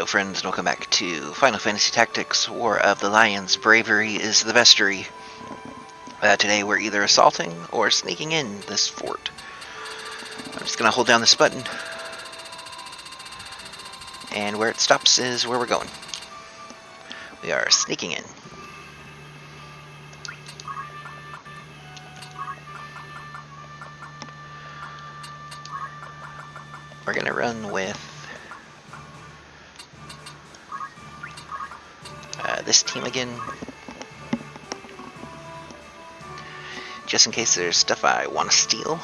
friends, and welcome back to Final Fantasy Tactics War of the Lions. Bravery is the bestery. Today we're either assaulting or sneaking in this fort. I'm just going to hold down this button, and where it stops is where we're going. We are sneaking in. We're going to run with this team again, just in case there's stuff I want to steal.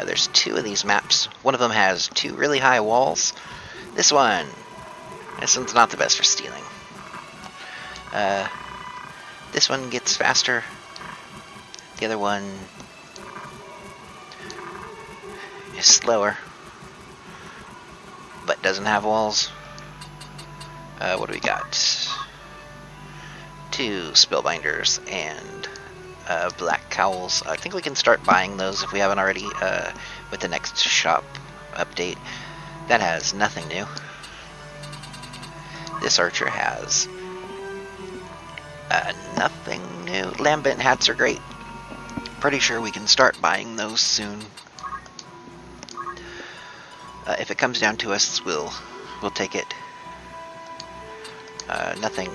There's two of these maps. One of them has two really high walls. This one's not the best for stealing. This one gets faster. The other one is slower, but doesn't have walls. What do we got? Two spellbinders and black cowls. I think we can start buying those if we haven't already with the next shop update. That has nothing new. This archer has nothing new. Lambent hats are great. Pretty sure we can start buying those soon. If it comes down to us, we'll take it. Nothing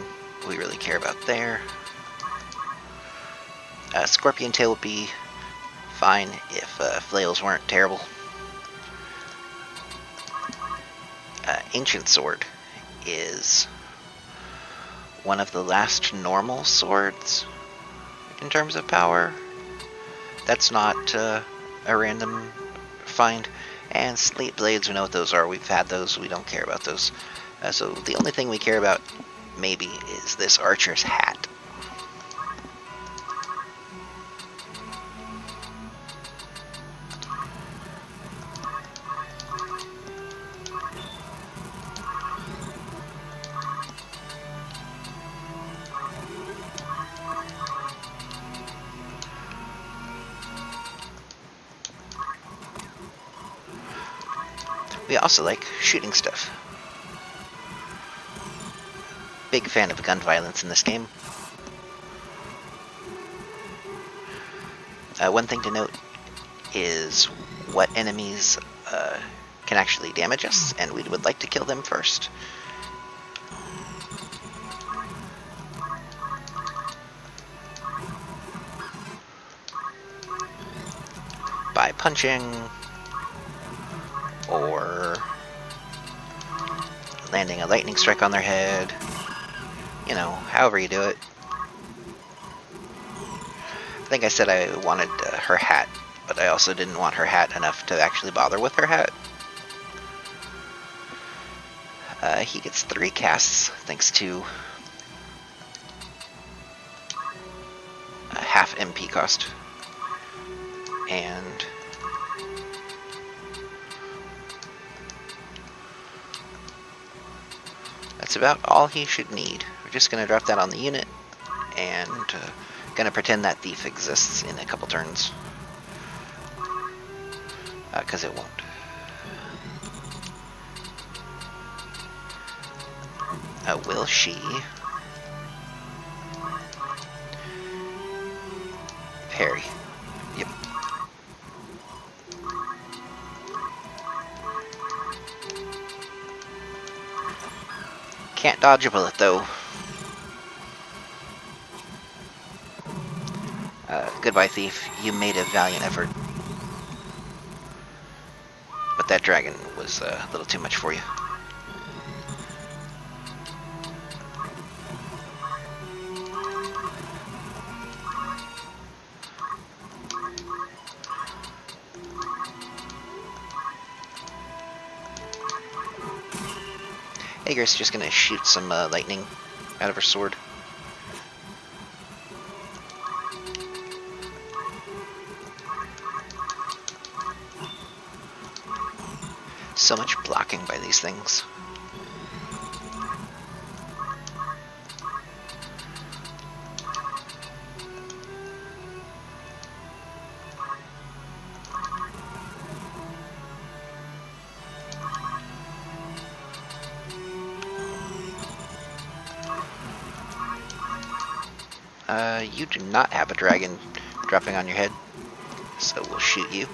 we really care about there. Scorpion tail would be fine if flails weren't terrible. Ancient sword is one of the last normal swords in terms of power. That's not a random find. And slate blades, we know what those are. We've had those. We don't care about those. So the only thing we care about, maybe, is this archer's hat. We also like shooting stuff. Big fan of gun violence in this game. One thing to note is what enemies can actually damage us, and we would like to kill them first. By punching, or landing a lightning strike on their head. You know, however you do it. I think I said I wanted her hat, but I also didn't want her hat enough to actually bother with her hat. He gets 3 casts thanks to a half MP cost. And that's about all he should need. We're just going to drop that on the unit, and going to pretend that thief exists in a couple turns. Because it won't. Will she parry? Yep. Can't dodge a bullet, though. Goodbye, thief. You made a valiant effort. But that dragon was a little too much for you. Aegir's just gonna shoot some lightning out of her sword. So much blocking by these things. You do not have a dragon dropping on your head, so we'll shoot you.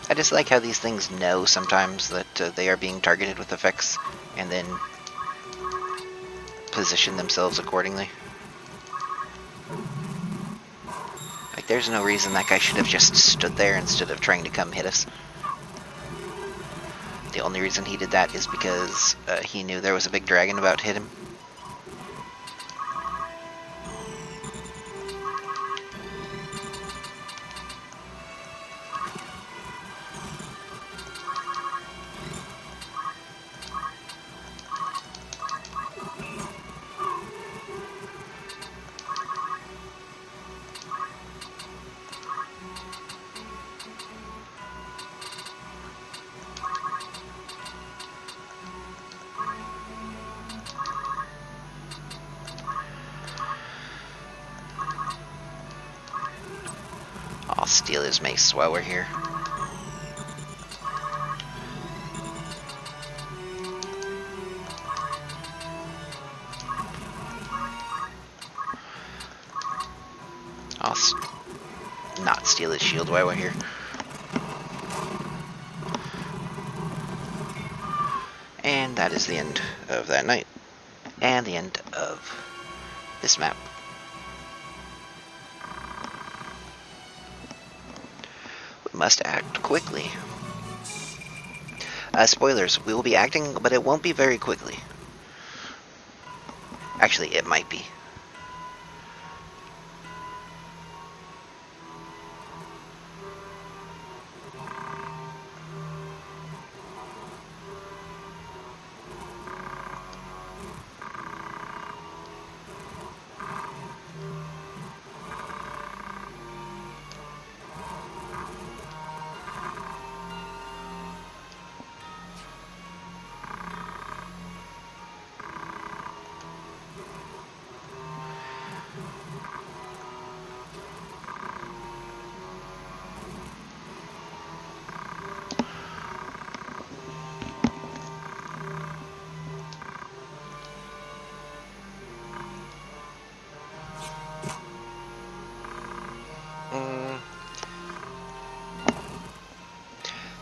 I just like how these things know sometimes that they are being targeted with effects, and then position themselves accordingly. Like, there's no reason that guy should have just stood there instead of trying to come hit us. The only reason he did that is because he knew there was a big dragon about to hit him. I'll steal his mace while we're here. I'll not steal his shield while we're here. And that is the end of that night. And the end of this map. We must act quickly. Spoilers, we will be acting, but it won't be very quickly. Actually, it might be.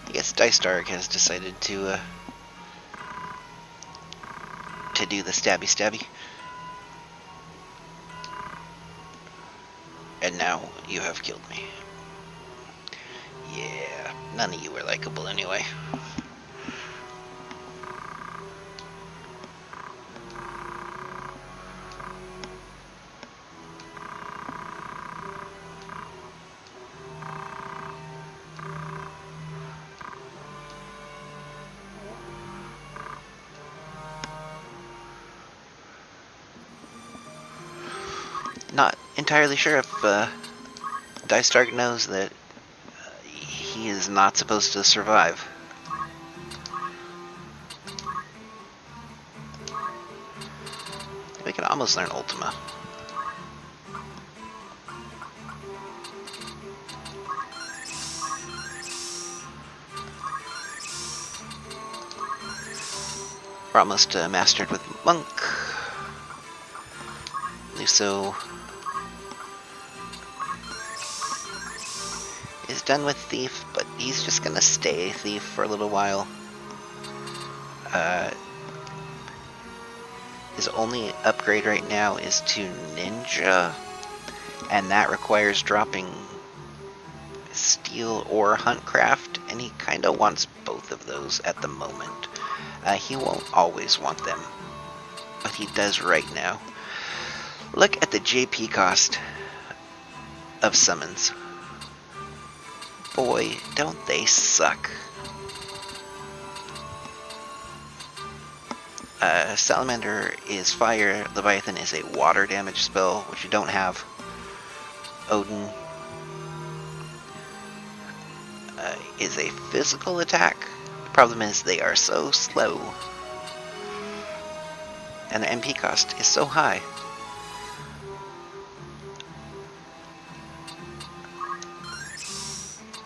I guess Dice Dark has decided to do the stabby. And now you have killed me. Yeah, none of you were likable anyway. Not entirely sure if Dice Dark knows that he is not supposed to survive. We can almost learn Ultima. We're almost mastered with Monk. Luso is done with Thief, but he's just gonna stay Thief for a little while. His only upgrade right now is to Ninja, and that requires dropping Steel or Huntcraft, and he kinda wants both of those at the moment. He won't always want them, but he does right now. Look at the JP cost of summons. Boy, don't they suck. Salamander is fire, Leviathan is a water damage spell, which you don't have. Odin is a physical attack. The problem is they are so slow. And the MP cost is so high.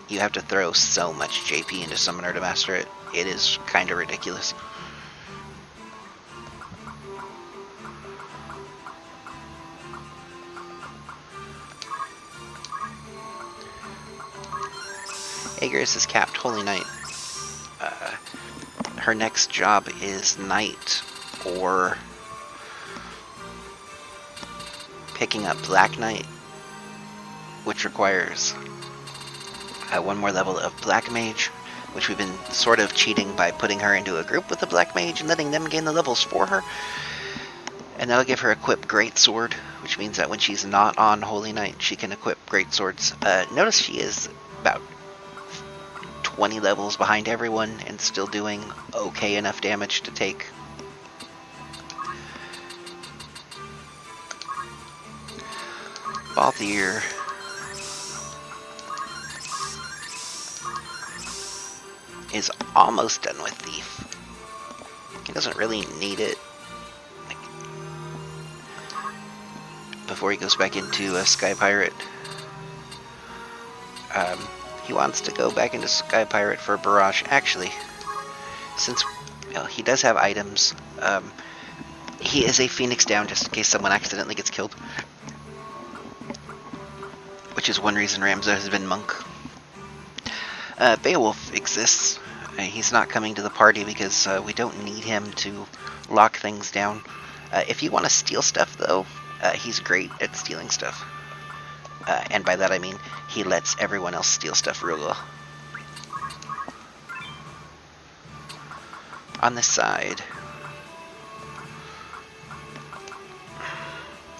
You have to throw so much JP into Summoner to master it. It is kind of ridiculous. Aegis is capped Holy Knight. Her next job is Knight, or picking up Black Knight, which requires one more level of Black Mage, which we've been sort of cheating by putting her into a group with a Black Mage and letting them gain the levels for her. And that'll give her equip Great Sword, which means that when she's not on Holy Knight, she can equip Great Swords. Notice she is about 20 levels behind everyone and still doing okay enough damage to take. Balthier is almost done with Thief. He doesn't really need it before he goes back into Sky Pirate. He wants to go back into Sky Pirate for Barrage. Actually, since he does have items, he is a Phoenix down just in case someone accidentally gets killed. Which is one reason Ramza has been Monk. Beowulf exists. He's not coming to the party because we don't need him to lock things down. If you want to steal stuff, though, he's great at stealing stuff. And by that I mean he lets everyone else steal stuff real well. On this side,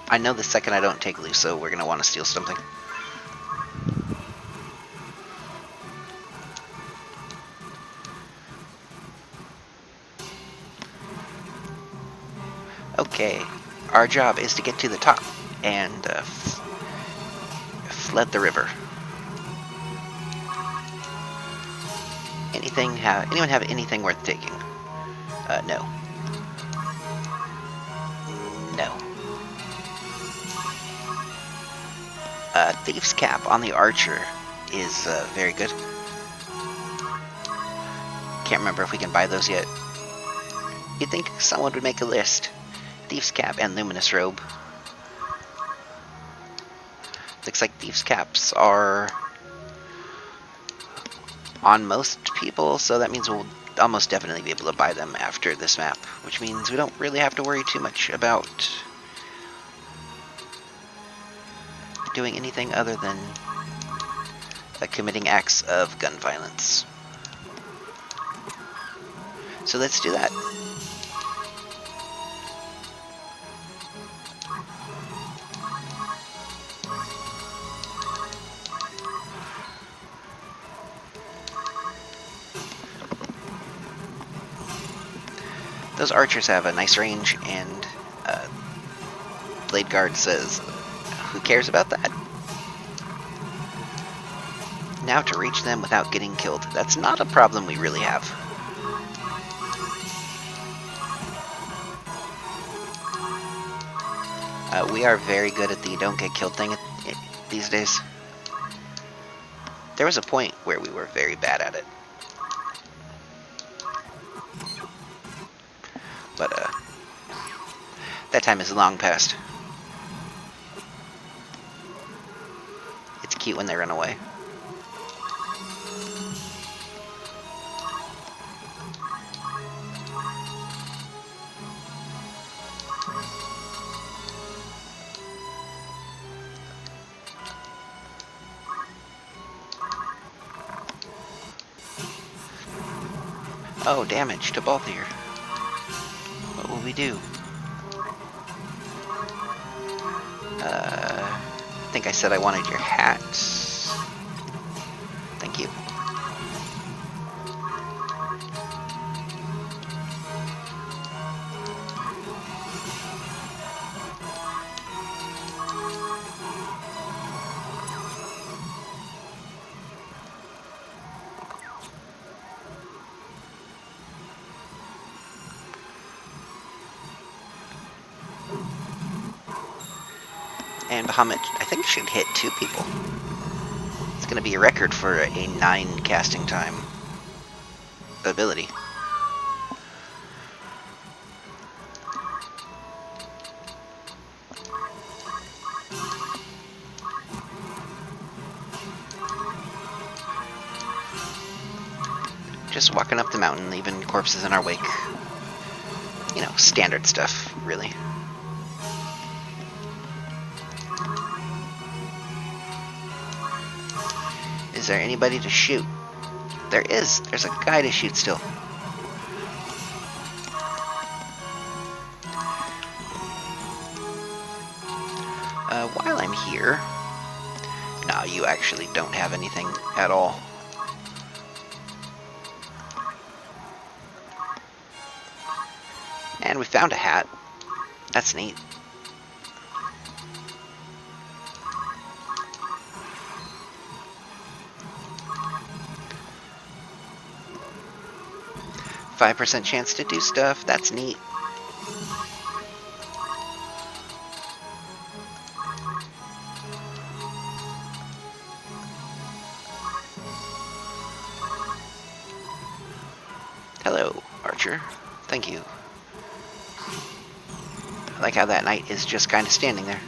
I know the second I don't take Luso, we're going to want to steal something. Okay, our job is to get to the top and flood the river. Anyone have anything worth taking? No. No. Thief's Cap on the Archer is very good. Can't remember if we can buy those yet. You'd think someone would make a list. Thief's Cap and Luminous Robe. Looks like Thief's Caps are on most people, so that means we'll almost definitely be able to buy them after this map, which means we don't really have to worry too much about doing anything other than committing acts of gun violence. So let's do that. Those archers have a nice range, and Blade Guard says, who cares about that? Now to reach them without getting killed. That's not a problem we really have. We are very good at the don't get killed thing these days. There was a point where we were very bad at it. But, that time is long past. It's cute when they run away. Oh, damage to Balthier. What will we do? I think I said I wanted your hat. Thank you. And Bahamut, I think, should hit 2 people. It's going to be a record for a 9 casting time ability. just walking up the mountain, leaving corpses in our wake. You know, standard stuff, really. Is there anybody to shoot? There is. There's a guy to shoot still. While I'm here... No, you actually don't have anything at all. And we found a hat. That's neat. %5 chance to do stuff. That's neat. Hello, Archer. Thank you. I like how that knight is just kind of standing there.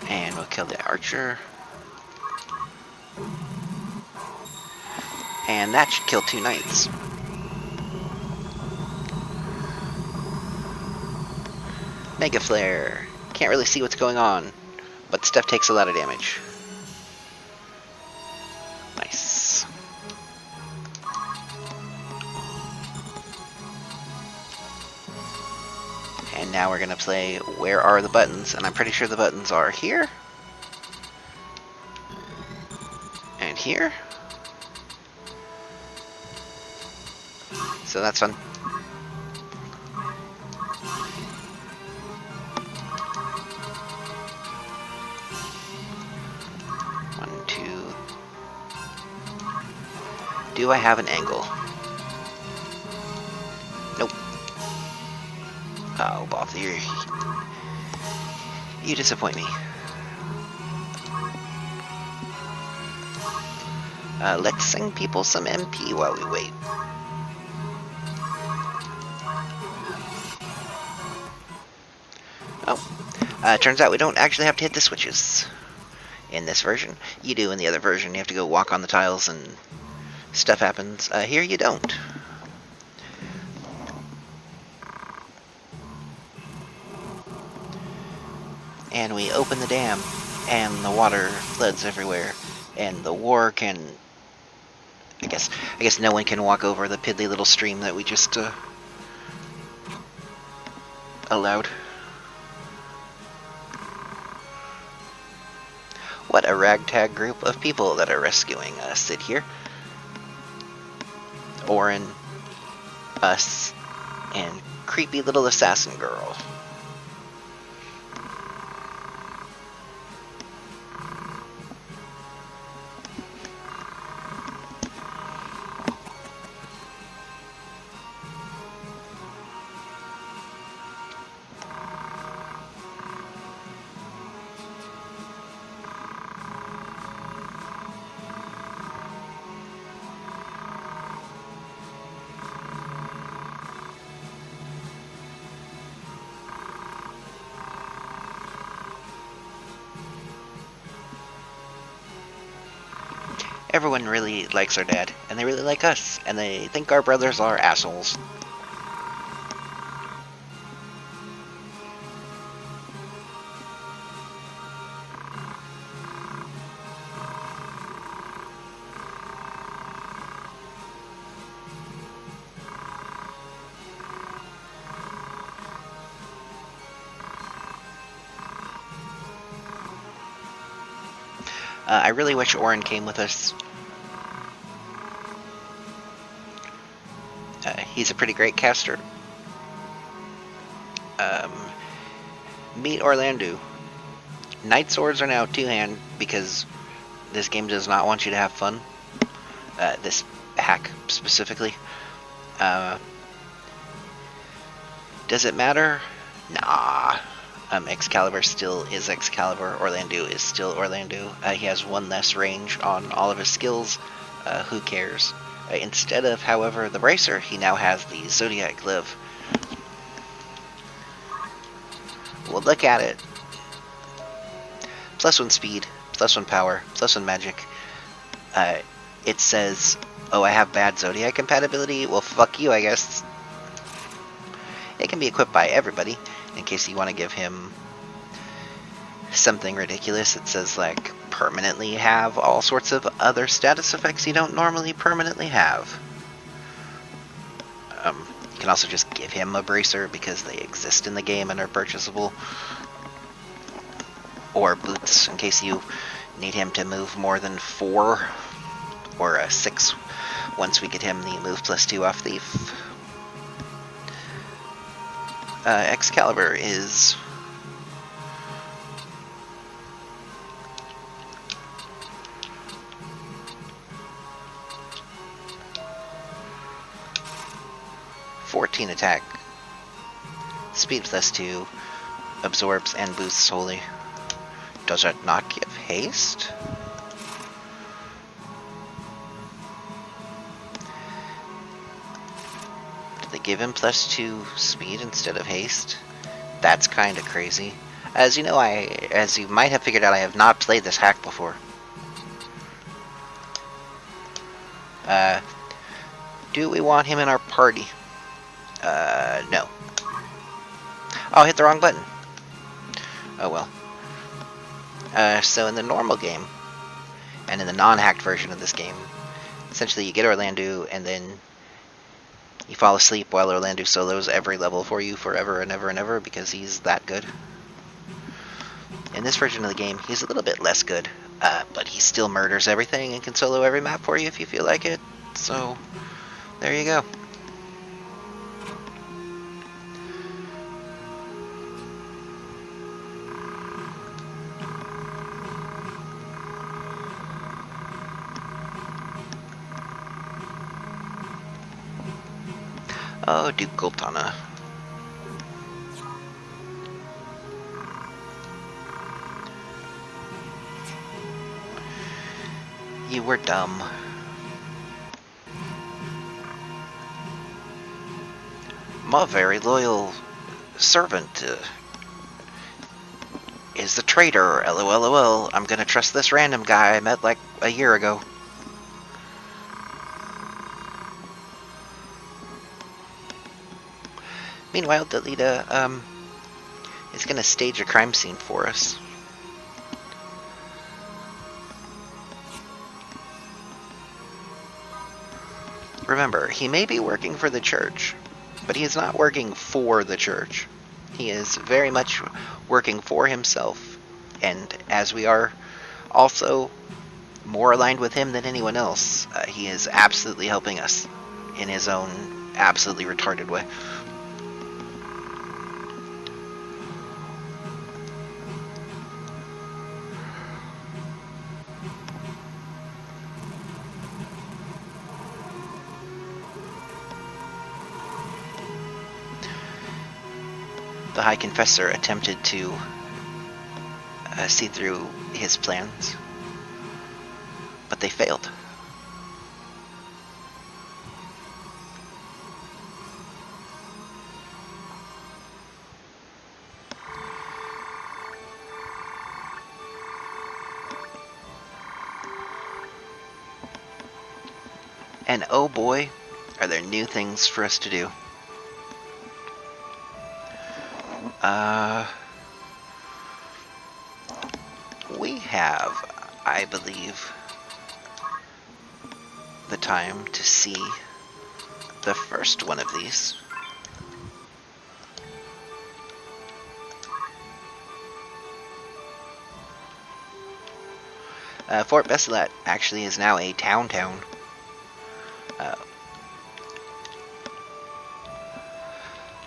And we'll kill the archer. And that should kill 2 knights. Mega Flare. Can't really see what's going on, but stuff takes a lot of damage. Nice. And now we're going to play Where Are the Buttons? And I'm pretty sure the buttons are here. And here. So that's fun. One, two. Do I have an angle? Nope. Oh, Bob, you disappoint me. Let's sing people some MP while we wait. Oh, turns out we don't actually have to hit the switches in this version. You do in the other version. You have to go walk on the tiles and stuff happens. Here you don't. And we open the dam, and the water floods everywhere, and the war can... I guess no one can walk over the piddly little stream that we just allowed. What a ragtag group of people that are rescuing Sid here. Orin, us, and creepy little assassin girl. Everyone really likes our dad, and they really like us, and they think our brothers are assholes. I really wish Orin came with us. He's a pretty great caster. Meet Orlando. Knight swords are now two-hand because this game does not want you to have fun. This hack specifically. Does it matter? Nah. Excalibur still is Excalibur. Orlando is still Orlando. He has one less range on all of his skills. Who cares? Instead of, however, the Bracer, he now has the Zodiac Glove. Well, look at it. +1 speed, +1 power, +1 magic. It says, oh, I have bad Zodiac compatibility? Well, fuck you, I guess. It can be equipped by everybody, in case you want to give him something ridiculous. It says, like, permanently have all sorts of other status effects you don't normally permanently have. You can also just give him a Bracer because they exist in the game and are purchasable. Or boots, in case you need him to move more than 4 or 6 once we get him the move +2 off Thief. Excalibur is +14 attack, speed +2, absorbs and boosts wholly. Does it not give haste? Did they give him +2 speed instead of haste? That's kind of crazy. As you know, as you might have figured out, I have not played this hack before. Do we want him in our party? No. Oh, I hit the wrong button. Oh well. So in the normal game, and in the non-hacked version of this game, essentially you get Orlando, and then you fall asleep while Orlando solos every level for you forever and ever and ever, because he's that good. In this version of the game, he's a little bit less good, but he still murders everything and can solo every map for you if you feel like it. So, there you go. Oh, Duke Goltana. You were dumb. My very loyal servant is the traitor. LOLOL. I'm gonna trust this random guy I met like a year ago. Meanwhile, Delita is gonna stage a crime scene for us. Remember, he may be working for the church, but he is not working for the church. He is very much working for himself, and as we are also more aligned with him than anyone else, he is absolutely helping us in his own absolutely retarded way. The High Confessor attempted to see through his plans, but they failed. And oh boy, are there new things for us to do. We have, I believe, the time to see the first one of these. Fort Bessilat actually is now a town.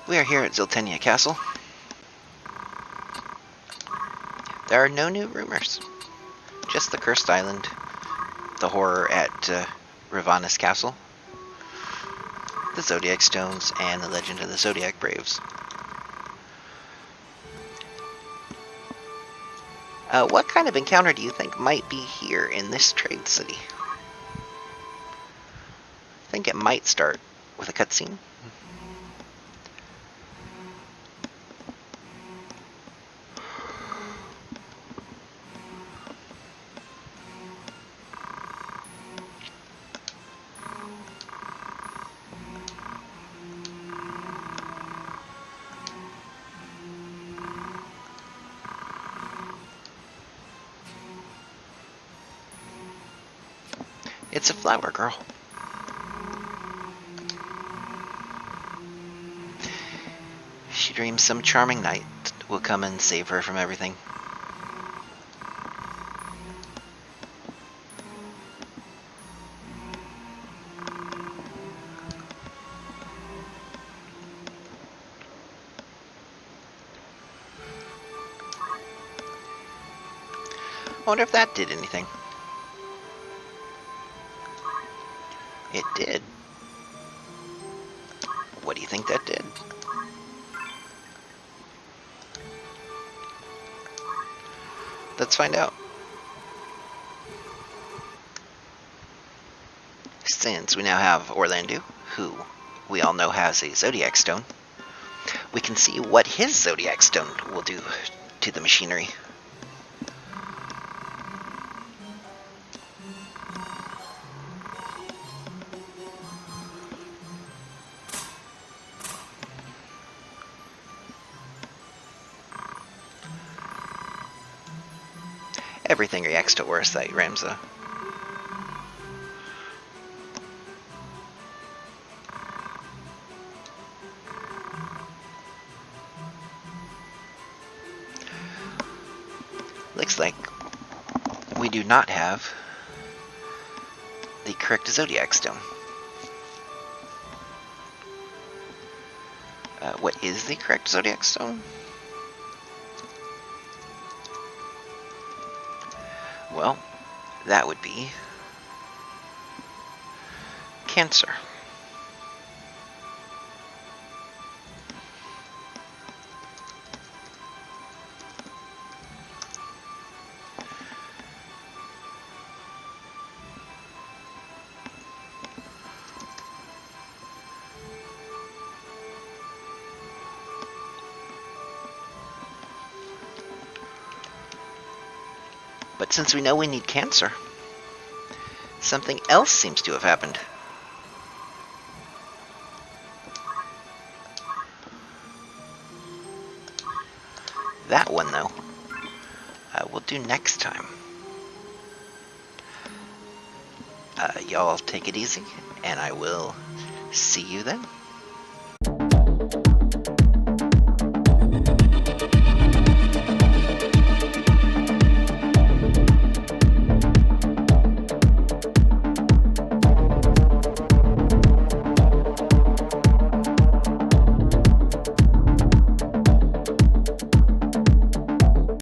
We are here at Ziltenia Castle. There are no new rumors, just the Cursed Island, the horror at Rivanus Castle, the Zodiac Stones, and the Legend of the Zodiac Braves. What kind of encounter do you think might be here in this trade city? I think it might start with a cutscene. It's a flower girl. She dreams some charming knight will come and save her from everything. I wonder if that did anything. It did. What do you think that did? Let's find out. Since we now have Orlando, who we all know has a Zodiac Stone, we can see what his Zodiac Stone will do to the machinery. Everything reacts to Oracite, Ramza. Looks like we do not have the correct Zodiac Stone. What is the correct Zodiac Stone? Well, that would be Cancer. But since we know we need Cancer, something else seems to have happened. That one, though, we'll do next time. Y'all take it easy, and I will see you then.